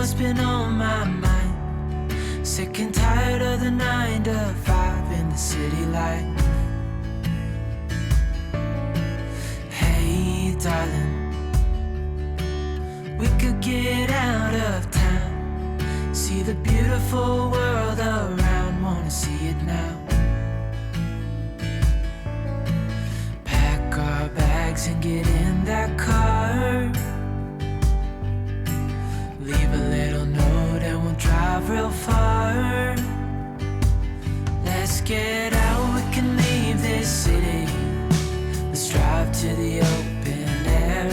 what's been on my mind. Sick and tired of the 9 to 5 in the city light. Hey darling, we could get out of town, see the beautiful world around, wanna see it now. Pack our bags and get in that car, leave a little note and we'll drive real far. Let's get out, we can leave this city. Let's drive to the open air.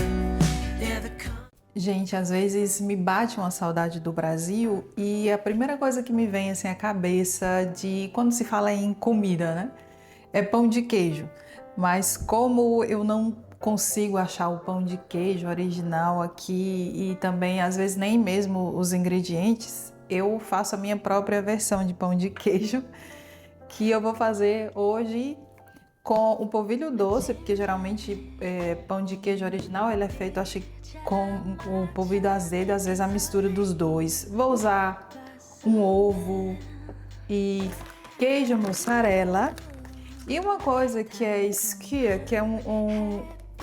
Gente, às vezes me bate uma saudade do Brasil e a primeira coisa que me vem assim à cabeça de quando se fala em comida, né? É pão de queijo. Mas como eu não consigo achar o pão de queijo original aqui e também às vezes nem mesmo os ingredientes, eu faço a minha própria versão de pão de queijo, que eu vou fazer hoje com o polvilho doce, porque geralmente pão de queijo original ele é feito, acho, com o polvilho azedo, às vezes a mistura dos dois. Vou usar um ovo e queijo mussarela. E uma coisa que é skyr, que é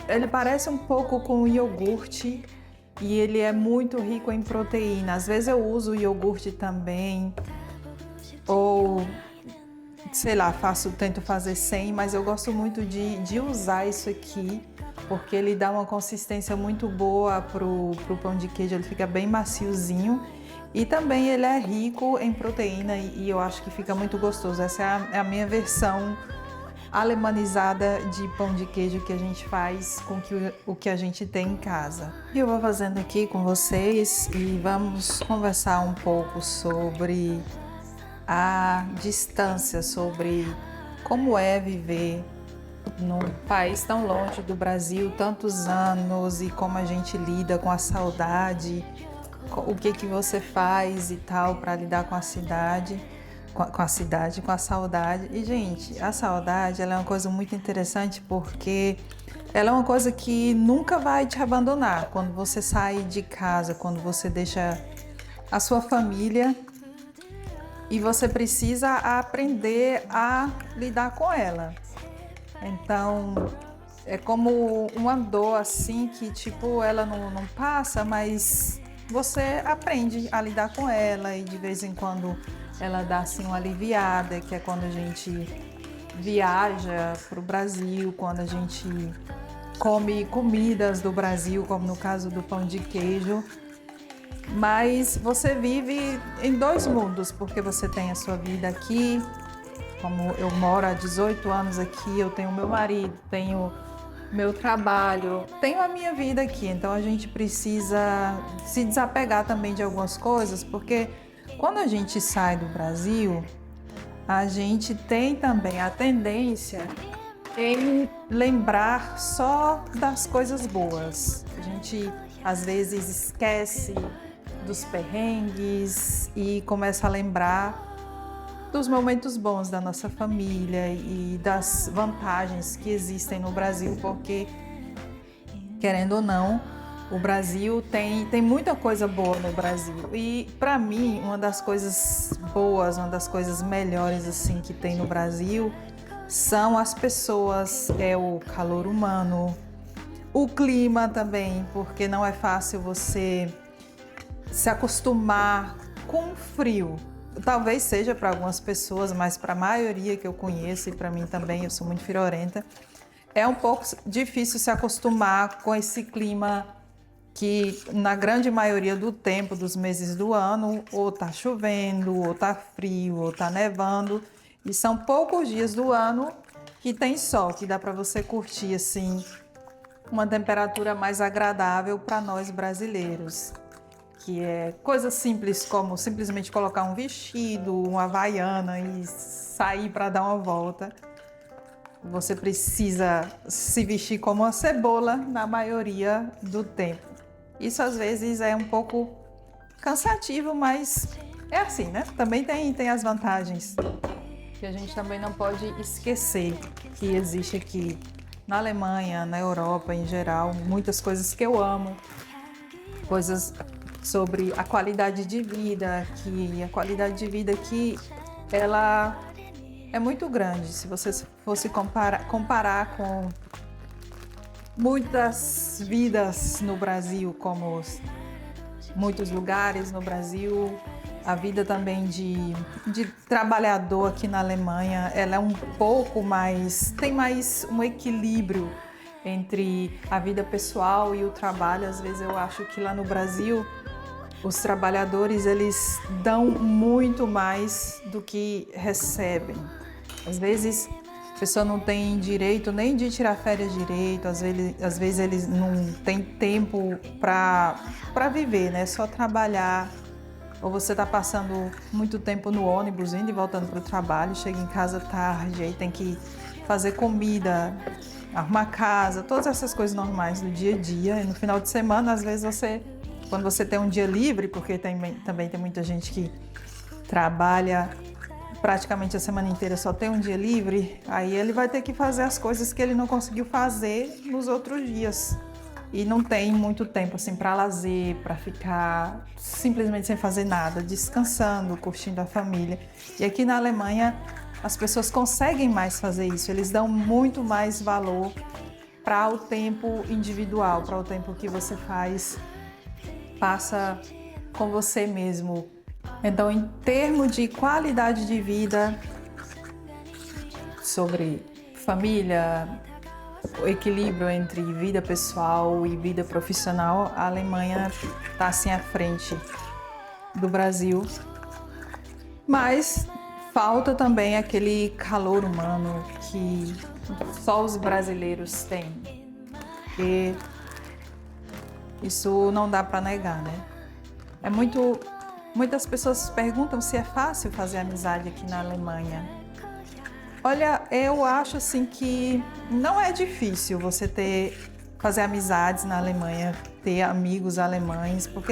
ele parece um pouco com iogurte e ele é muito rico em proteína. Às vezes eu uso iogurte também, ou sei lá, tento fazer sem, mas eu gosto muito de usar isso aqui, porque ele dá uma consistência muito boa pro pão de queijo, ele fica bem maciozinho e também ele é rico em proteína e eu acho que fica muito gostoso. Essa é a minha versão alemanizada de pão de queijo que a gente faz com o que a gente tem em casa. E eu vou fazendo aqui com vocês e vamos conversar um pouco sobre a distância, sobre como é viver num país tão longe do Brasil, tantos anos, e como a gente lida com a saudade, o que você faz e tal para lidar com a cidade, com a saudade. E, gente, a saudade ela é uma coisa muito interessante porque ela é uma coisa que nunca vai te abandonar. Quando você sai de casa, quando você deixa a sua família, e você precisa aprender a lidar com ela. Então, é como uma dor assim que, tipo, ela não passa, mas você aprende a lidar com ela e de vez em quando ela dá assim uma aliviada, que é quando a gente viaja para o Brasil, quando a gente come comidas do Brasil, como no caso do pão de queijo. Mas você vive em dois mundos, porque você tem a sua vida aqui, como eu moro há 18 anos aqui, eu tenho meu marido, tenho meu trabalho, tenho a minha vida aqui, então a gente precisa se desapegar também de algumas coisas, porque quando a gente sai do Brasil, a gente tem também a tendência em lembrar só das coisas boas. A gente às vezes esquece dos perrengues e começa a lembrar dos momentos bons da nossa família e das vantagens que existem no Brasil, porque, querendo ou não, o Brasil tem muita coisa boa no Brasil. E, para mim, uma das coisas boas, uma das coisas melhores assim que tem no Brasil são as pessoas, é o calor humano, o clima também, porque não é fácil você se acostumar com o frio. Talvez seja para algumas pessoas, mas para a maioria que eu conheço e para mim também, eu sou muito friorenta, é um pouco difícil se acostumar com esse clima que na grande maioria do tempo, dos meses do ano, ou tá chovendo, ou tá frio, ou tá nevando, e são poucos dias do ano que tem sol, que dá para você curtir assim uma temperatura mais agradável para nós brasileiros, que é coisas simples como simplesmente colocar um vestido, uma havaiana e sair para dar uma volta. Você precisa se vestir como uma cebola na maioria do tempo. Isso às vezes é um pouco cansativo, mas é assim, né? Também tem as vantagens que a gente também não pode esquecer que existe aqui na Alemanha, na Europa em geral, muitas coisas que eu amo, coisas sobre a qualidade de vida, que a qualidade de vida aqui, ela é muito grande. Se você fosse comparar com muitas vidas no Brasil, como muitos lugares no Brasil, a vida também de trabalhador aqui na Alemanha, ela é um pouco mais, tem mais um equilíbrio entre a vida pessoal e o trabalho. Às vezes eu acho que lá no Brasil os trabalhadores, eles dão muito mais do que recebem. Às vezes a pessoa não tem direito nem de tirar férias direito, às vezes eles não têm tempo para viver, né? Só trabalhar. Ou você está passando muito tempo no ônibus, indo e voltando para o trabalho, chega em casa tarde, aí tem que fazer comida, arrumar casa, todas essas coisas normais do dia a dia. E no final de semana, às vezes quando você tem um dia livre, porque também tem muita gente que trabalha praticamente a semana inteira, só tem um dia livre, aí ele vai ter que fazer as coisas que ele não conseguiu fazer nos outros dias. E não tem muito tempo assim para lazer, para ficar simplesmente sem fazer nada, descansando, curtindo a família. E aqui na Alemanha as pessoas conseguem mais fazer isso, eles dão muito mais valor para o tempo individual, para o tempo que você passa com você mesmo. Então, em termos de qualidade de vida, sobre família, o equilíbrio entre vida pessoal e vida profissional, a Alemanha está assim à frente do Brasil. Mas falta também aquele calor humano que só os brasileiros têm. E isso não dá para negar, né? Muitas pessoas perguntam se é fácil fazer amizade aqui na Alemanha. Olha, eu acho assim que não é difícil você fazer amizades na Alemanha, ter amigos alemães, porque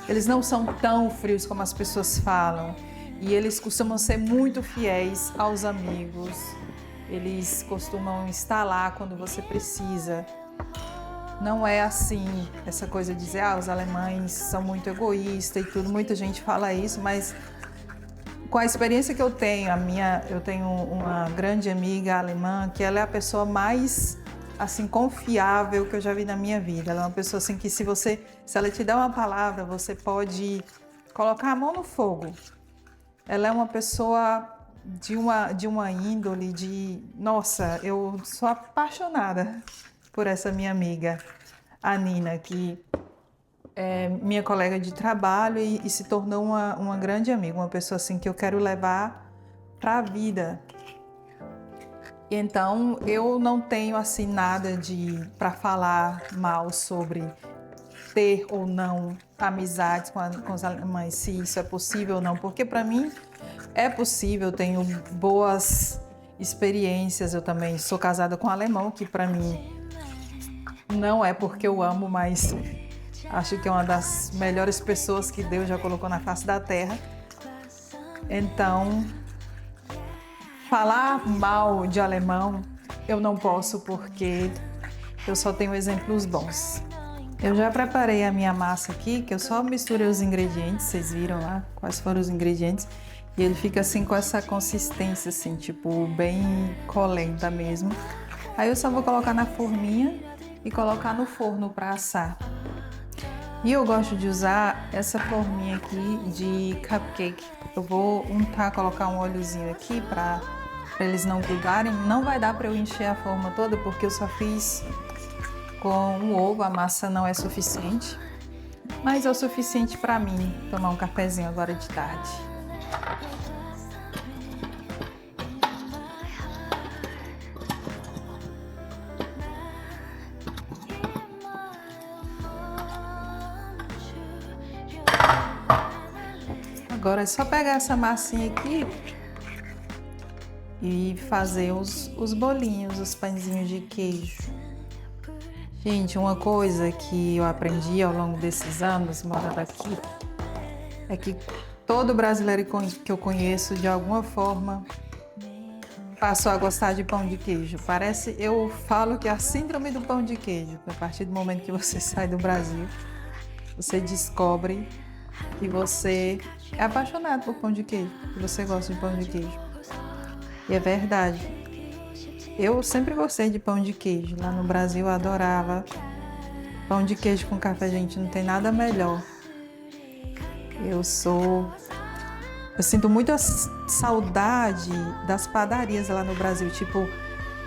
eles não são tão frios como as pessoas falam. E eles costumam ser muito fiéis aos amigos. Eles costumam estar lá quando você precisa. Não é assim, essa coisa de dizer, os alemães são muito egoístas e tudo. Muita gente fala isso, mas com a experiência que eu tenho uma grande amiga alemã que ela é a pessoa mais assim confiável que eu já vi na minha vida. Ela é uma pessoa assim que se ela te der uma palavra, você pode colocar a mão no fogo. Ela é uma pessoa de uma índole nossa, eu sou apaixonada por essa minha amiga, a Nina, que é minha colega de trabalho e se tornou uma grande amiga, uma pessoa assim que eu quero levar para a vida. Então, eu não tenho assim nada para falar mal sobre ter ou não amizades com os alemães, se isso é possível ou não, porque para mim é possível, eu tenho boas experiências. Eu também sou casada com um alemão, que para mim não é porque eu amo, mas acho que é uma das melhores pessoas que Deus já colocou na face da terra. Então, falar mal de alemão eu não posso, porque eu só tenho exemplos bons. Eu já preparei a minha massa aqui, que eu só misturei os ingredientes, vocês viram lá quais foram os ingredientes, e ele fica assim com essa consistência assim, tipo bem colenta mesmo. Aí eu só vou colocar na forminha e colocar no forno para assar. E eu gosto de usar essa forminha aqui de cupcake. Eu vou colocar um óleozinho aqui para eles não grudarem. Não vai dar para eu encher a forma toda porque eu só fiz com um ovo, a massa não é suficiente. Mas é o suficiente para mim tomar um cafezinho agora de tarde. Agora é só pegar essa massinha aqui e fazer os bolinhos, os pãezinhos de queijo. Gente, uma coisa que eu aprendi ao longo desses anos morando aqui é que todo brasileiro que eu conheço, de alguma forma, passou a gostar de pão de queijo. Eu falo que é a síndrome do pão de queijo. A partir do momento que você sai do Brasil, você descobre que você é apaixonado por pão de queijo, que você gosta de pão de queijo. E é verdade. Eu sempre gostei de pão de queijo. Lá no Brasil eu adorava. Pão de queijo com café, gente, não tem nada melhor. Eu sinto muita saudade das padarias lá no Brasil. Tipo,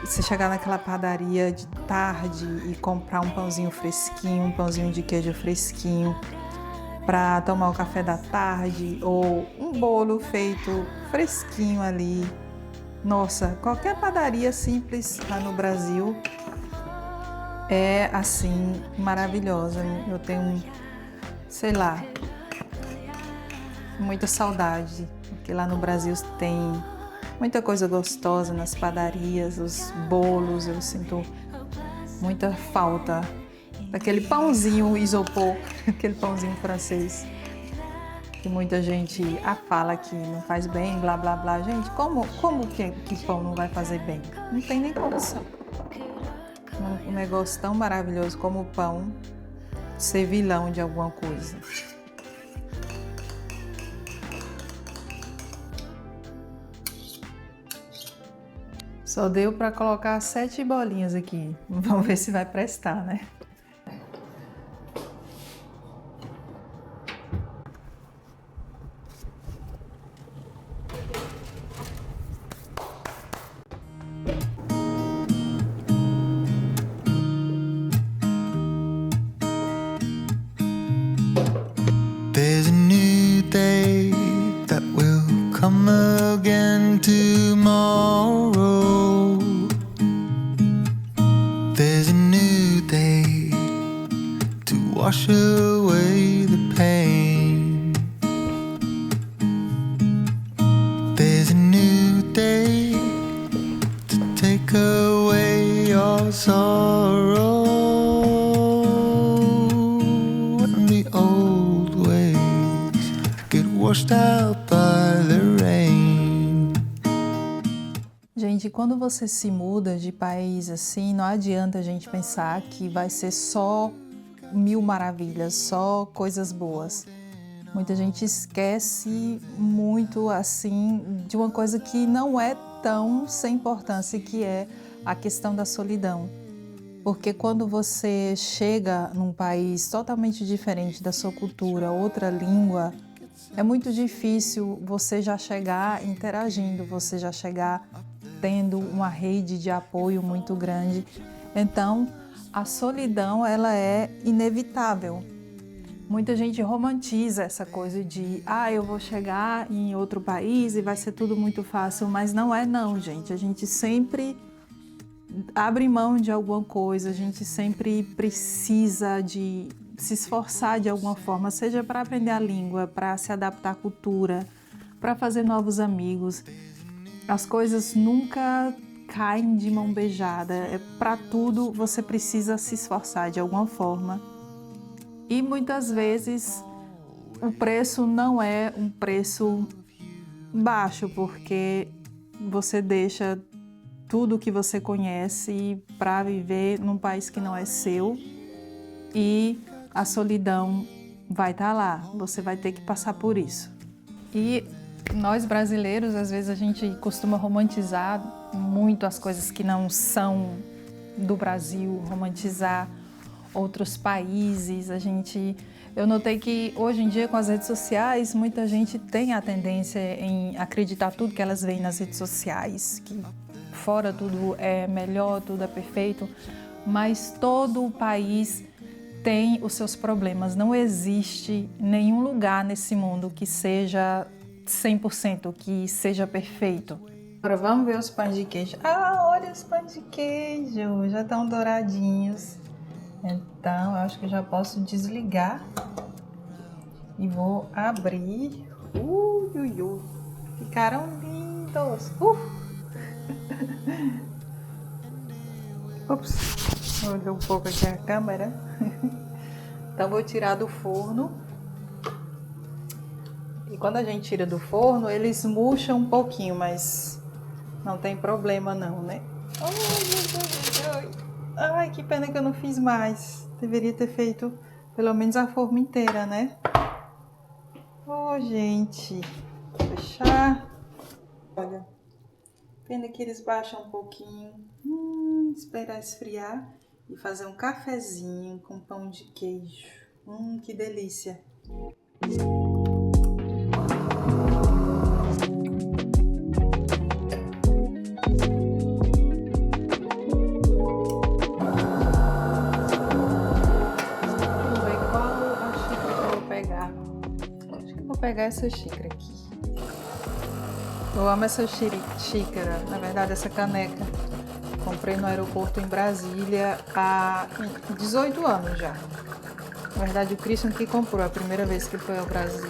você chegar naquela padaria de tarde e comprar um pãozinho fresquinho, um pãozinho de queijo fresquinho para tomar o café da tarde, ou um bolo feito fresquinho ali. Nossa, qualquer padaria simples lá no Brasil é assim maravilhosa. Eu tenho, sei lá, muita saudade, porque lá no Brasil tem muita coisa gostosa nas padarias, os bolos. Eu sinto muita falta daquele pãozinho isopor, aquele pãozinho francês, que muita gente fala que não faz bem, blá blá blá. Gente, como que pão não vai fazer bem? Não tem nem condição. Um negócio tão maravilhoso como o pão ser vilão de alguma coisa. Só deu para colocar 7 bolinhas aqui. Vamos ver se vai prestar, né? There's a new day that will come again tomorrow. There's a new day to wash away the pain. There's a new day to take away your sorrow. And the old ways get washed out by the rain. Gente, quando você se muda de país assim, não adianta a gente pensar que vai ser só mil maravilhas, só coisas boas. Muita gente esquece muito assim de uma coisa que não é tão sem importância, que é a questão da solidão. Porque quando você chega num país totalmente diferente da sua cultura, outra língua, é muito difícil você já chegar interagindo, você já chegar tendo uma rede de apoio muito grande. Então, a solidão, ela é inevitável. Muita gente romantiza essa coisa de eu vou chegar em outro país e vai ser tudo muito fácil, mas não é não, gente. A gente sempre abre mão de alguma coisa, a gente sempre precisa de se esforçar de alguma forma, seja para aprender a língua, para se adaptar à cultura, para fazer novos amigos. As coisas nunca caem de mão beijada. Para tudo você precisa se esforçar de alguma forma. E muitas vezes o preço não é um preço baixo, porque você deixa tudo que você conhece para viver num país que não é seu, e a solidão vai estar lá, você vai ter que passar por isso. E nós brasileiros, às vezes a gente costuma romantizar muito as coisas que não são do Brasil, romantizar outros países. Eu notei que hoje em dia, com as redes sociais, muita gente tem a tendência em acreditar tudo que elas veem nas redes sociais, que fora tudo é melhor, tudo é perfeito, mas todo o país tem os seus problemas. Não existe nenhum lugar nesse mundo que seja 100%, que seja perfeito. Agora vamos ver os pães de queijo. Olha os pães de queijo, já estão douradinhos. Então, eu acho que eu já posso desligar e vou abrir. Ficaram lindos. Ups, vou ver um pouco aqui a câmera. Então, vou tirar do forno. E quando a gente tira do forno, eles murcham um pouquinho, mas não tem problema não, né? Ai, que pena que eu não fiz mais. Deveria ter feito Pelo menos a forma inteira, né? Oh, gente. Vou fechar. Olha. Pena que eles baixam um pouquinho. Esperar esfriar e fazer um cafezinho com pão de queijo. Que delícia. Vou pegar essa xícara aqui. Eu amo essa xícara, na verdade essa caneca. Comprei no aeroporto em Brasília há 18 anos já. Na verdade o Christian que comprou, é a primeira vez que foi ao Brasil.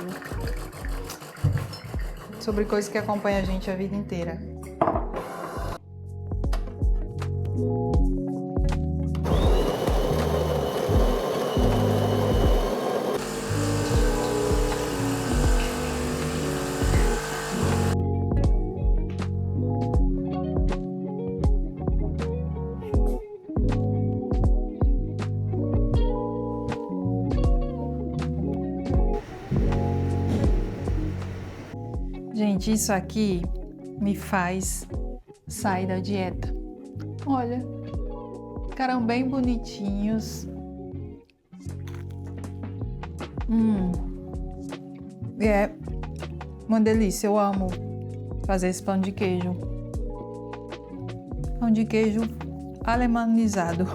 Sobre coisas que acompanham a gente a vida inteira. Gente, isso aqui me faz sair da dieta. Olha, ficaram bem bonitinhos. É uma delícia, eu amo fazer esse pão de queijo. Pão de queijo alemanizado.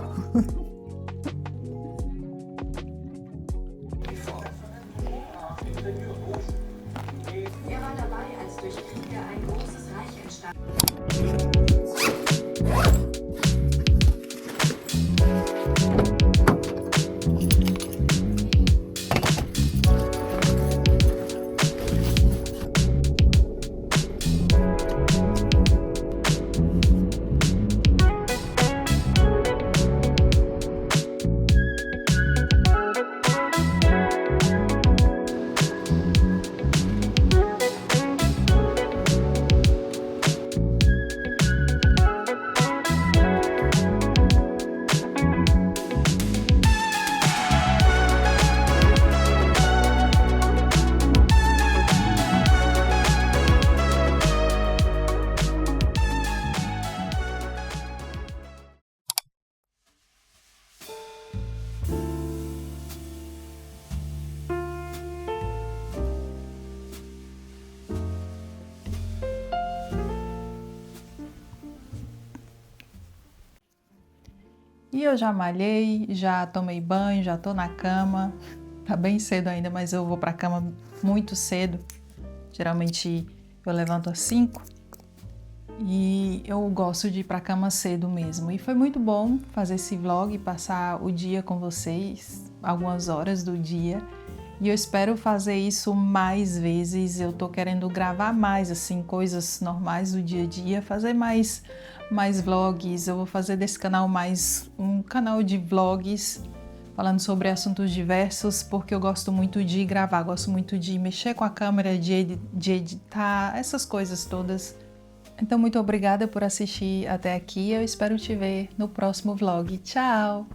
E eu já malhei, já tomei banho, já tô na cama. Tá bem cedo ainda, mas eu vou pra cama muito cedo. Geralmente eu levanto às 5 e eu gosto de ir pra cama cedo mesmo. E foi muito bom fazer esse vlog, passar o dia com vocês, algumas horas do dia. E eu espero fazer isso mais vezes. Eu tô querendo gravar mais, assim, coisas normais do dia a dia, fazer mais vlogs. Eu vou fazer desse canal mais um canal de vlogs, falando sobre assuntos diversos, porque eu gosto muito de gravar, gosto muito de mexer com a câmera, de editar, essas coisas todas. Então, muito obrigada por assistir até aqui. Eu espero te ver no próximo vlog. Tchau!